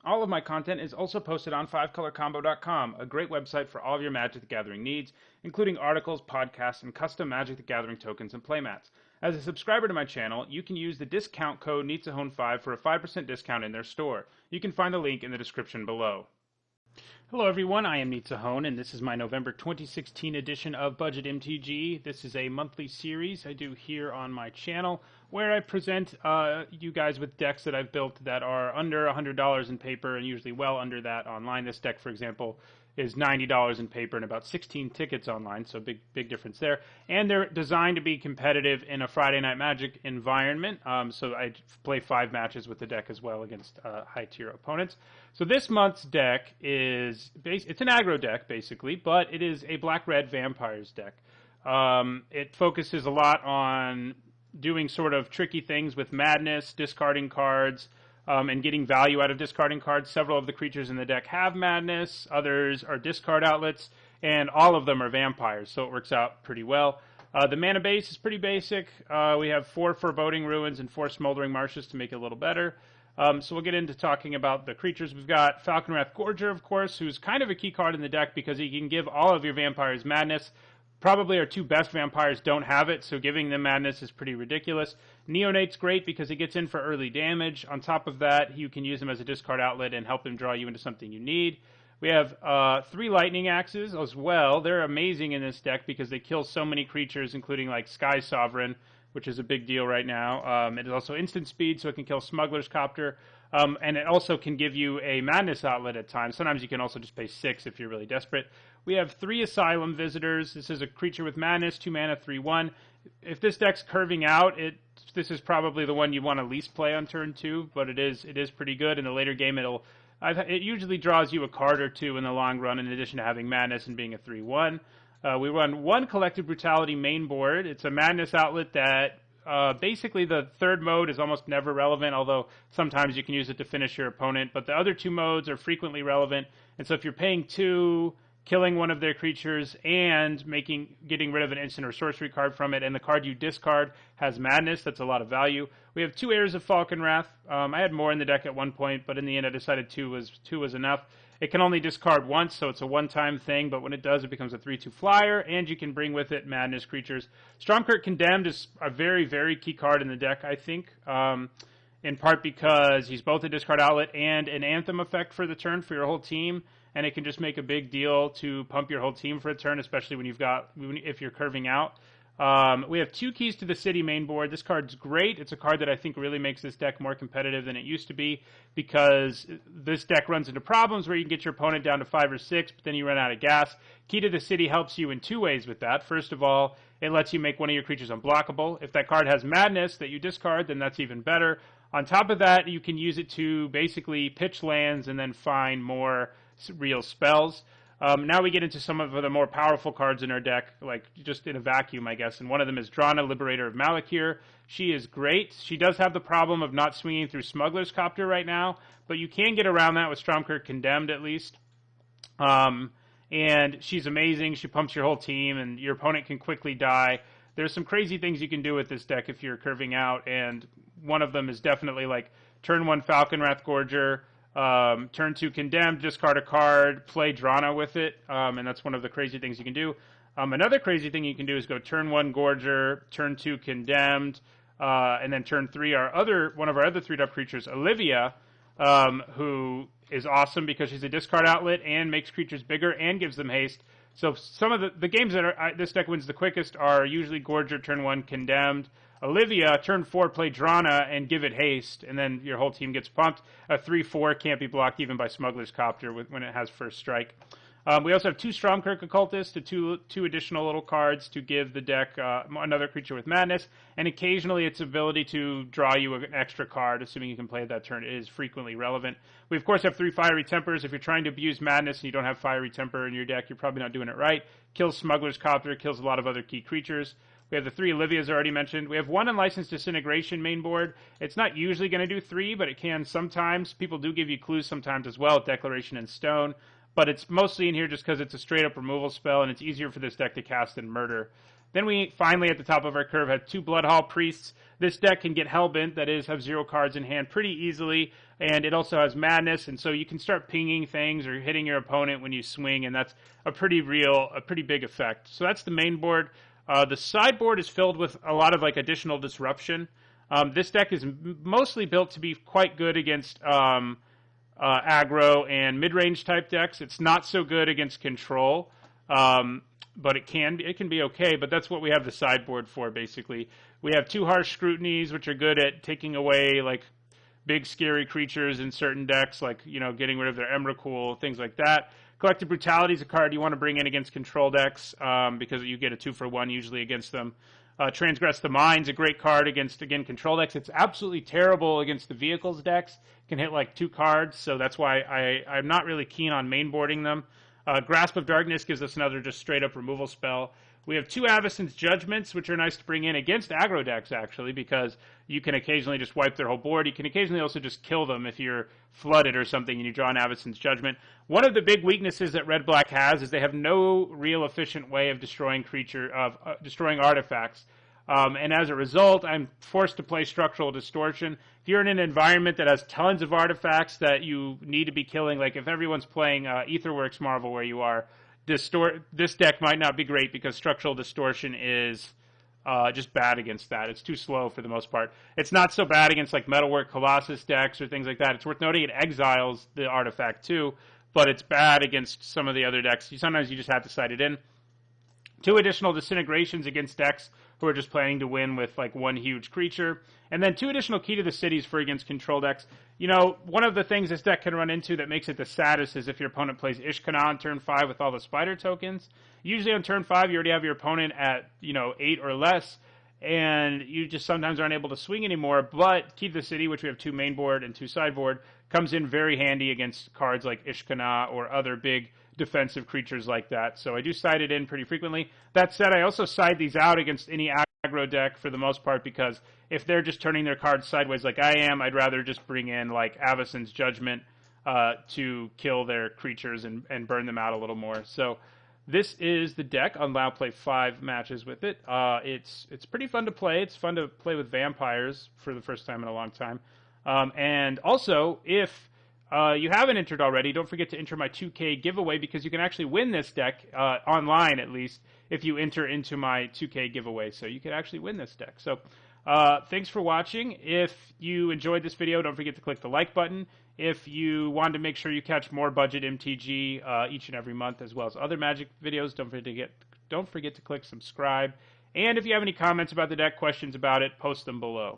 All of my content is also posted on 5colorcombo.com, a great website for all of your Magic the Gathering needs, including articles, podcasts, and custom Magic the Gathering tokens and playmats. As a subscriber to my channel, you can use the discount code NEETSAHONE5 for a 5% discount in their store. You can find the link in the description below. Hello everyone, I am NEETSAHONE, and this is my November 2016 edition of Budget MTG. This is a monthly series I do here on my channel where I present you guys with decks that I've built that are under $100 in paper and usually well under that online. This deck, for example, is $90 in paper and about 16 tickets online, so big difference there. And they're designed to be competitive in a Friday Night Magic environment, so I play 5 matches with the deck as well against high-tier opponents. So this month's deck it's an aggro deck, basically, but it is a black-red vampires deck. It focuses a lot on doing sort of tricky things with madness, discarding cards, and getting value out of discarding cards. Several of the creatures in the deck have madness, others are discard outlets, and all of them are vampires, so it works out pretty well. The mana base is pretty basic. We have 4 Foreboding Ruins and 4 Smoldering Marshes to make it a little better. So we'll get into talking about the creatures. We've got Falconwrath Gorger, of course, who's kind of a key card in the deck because he can give all of your vampires madness. Probably our 2 best vampires don't have it, so giving them madness is pretty ridiculous. Neonate's great because he gets in for early damage. On top of that, you can use him as a discard outlet and help him draw you into something you need. We have 3 Lightning Axes as well. They're amazing in this deck because they kill so many creatures, including like Sky Sovereign, which is a big deal right now. It is also instant speed, so it can kill Smuggler's Copter. And it also can give you a madness outlet at times. Sometimes you can also just pay 6 if you're really desperate. We have 3 Asylum Visitors. This is a creature with madness, 2 mana, 3/1. If this deck's curving out, this is probably the one you want to least play on turn 2, but it is pretty good. In the later game, it usually draws you a card or 2 in the long run, in addition to having madness and being a 3/1. We run 1 Collective Brutality main board. It's a madness outlet that basically the 3rd mode is almost never relevant, although sometimes you can use it to finish your opponent. But the other 2 modes are frequently relevant, and so if you're paying 2, killing one of their creatures and getting rid of an instant or sorcery card from it, and the card you discard has madness, that's a lot of value. We have 2 Heirs of Falconwrath. I had more in the deck at one point, but in the end I decided 2 was enough. It can only discard once, so it's a one-time thing, but when it does, it becomes a 3/2 flyer, and you can bring with it madness creatures. Stromkirk Condemned is a very, very key card in the deck, I think, in part because he's both a discard outlet and an Anthem effect for the turn for your whole team, and it can just make a big deal to pump your whole team for a turn, especially if you're curving out. We have 2 Keys to the City main board. This card's great. It's a card that I think really makes this deck more competitive than it used to be because this deck runs into problems where you can get your opponent down to 5 or 6, but then you run out of gas. Key to the City helps you in 2 ways with that. First of all, it lets you make one of your creatures unblockable. If that card has madness that you discard, then that's even better. On top of that, you can use it to basically pitch lands and then find more real spells. Now we get into some of the more powerful cards in our deck, like just in a vacuum, I guess, and one of them is Drana, Liberator of Malakir. She is great. She does have the problem of not swinging through Smuggler's Copter right now, but you can get around that with Stromkirk Condemned at least. And she's amazing. She pumps your whole team, and your opponent can quickly die. There's some crazy things you can do with this deck if you're curving out, and one of them is definitely like turn 1 Falconwrath Gorger, turn 2 Condemned, discard a card, play Drana with it, and that's one of the crazy things you can do. Another crazy thing you can do is go turn 1 Gorger, turn 2 Condemned, and then turn 3 one of our other 3-drop creatures, Olivia, who is awesome because she's a discard outlet and makes creatures bigger and gives them haste. So some of the games that this deck wins the quickest are usually Gorger, turn 1 Condemned, Olivia, turn 4, play Drana, and give it haste, and then your whole team gets pumped. A 3/4 can't be blocked even by Smuggler's Copter when it has first strike. We also have 2 Stromkirk Occultists, two additional little cards to give the deck another creature with madness, and occasionally its ability to draw you an extra card, assuming you can play it that turn, is frequently relevant. We, of course, have 3 Fiery Tempers. If you're trying to abuse madness and you don't have Fiery Temper in your deck, you're probably not doing it right. Kills Smuggler's Copter, kills a lot of other key creatures. We have the 3 Olivias already mentioned. We have 1 Unlicensed Disintegration main board. It's not usually going to do 3, but it can sometimes. People do give you clues sometimes as well, Declaration and Stone. But it's mostly in here just because it's a straight-up removal spell, and it's easier for this deck to cast than Murder. Then we finally, at the top of our curve, have 2 Bloodhall Priests. This deck can get Hellbent, that is, have 0 cards in hand pretty easily, and it also has Madness, and so you can start pinging things or hitting your opponent when you swing, and that's a pretty big effect. So that's the main board. The sideboard is filled with a lot of like additional disruption. This deck is mostly built to be quite good against aggro and mid-range type decks. It's not so good against control, but it can be okay. But that's what we have the sideboard for, basically. We have 2 Harsh Scrutinies, which are good at taking away like big scary creatures in certain decks, like getting rid of their Emrakul, things like that. Collective Brutality is a card you want to bring in against control decks because you get a 2-for-1 usually against them. Transgress the Mind's a great card against, again, control decks. It's absolutely terrible against the vehicles decks. It can hit like 2 cards, so that's why I'm not really keen on mainboarding them. Grasp of Darkness gives us another just straight-up removal spell. We have 2 Avacyn's Judgments, which are nice to bring in against aggro decks, actually, because you can occasionally just wipe their whole board. You can occasionally also just kill them if you're flooded or something and you draw an Avacyn's Judgment. One of the big weaknesses that Red-Black has is they have no real efficient way of destroying destroying artifacts. And as a result, I'm forced to play Structural Distortion. If you're in an environment that has tons of artifacts that you need to be killing, like if everyone's playing Aetherworks Marvel where you are, this deck might not be great because Structural Distortion is just bad against that. It's too slow for the most part. It's not so bad against like Metalwork Colossus decks or things like that. It's worth noting it exiles the artifact too, but it's bad against some of the other decks. Sometimes you just have to side it in. 2 additional Disintegrations against decks who are just planning to win with like 1 huge creature. And then 2 additional Key to the Cities for against control decks. One of the things this deck can run into that makes it the saddest is if your opponent plays Ishkana on turn 5 with all the spider tokens. Usually on turn 5 you already have your opponent at 8 or less, and you just sometimes aren't able to swing anymore. But Key to the City, which we have 2 main board and 2 sideboard, comes in very handy against cards like Ishkana or other big defensive creatures like that. So I do side it in pretty frequently. That said, I also side these out against any aggro deck for the most part, because if they're just turning their cards sideways like I am, I'd rather just bring in like Avacyn's Judgment to kill their creatures and burn them out a little more. So this is the deck. I'll now play 5 matches with it. It's pretty fun to play. It's fun to play with vampires for the first time in a long time. And also, if you haven't entered already, don't forget to enter my 2K giveaway, because you can actually win this deck, online at least, if you enter into my 2K giveaway. So you can actually win this deck. So thanks for watching. If you enjoyed this video, don't forget to click the like button. If you want to make sure you catch more Budget MTG each and every month, as well as other Magic videos, don't forget to click subscribe. And if you have any comments about the deck, questions about it, post them below.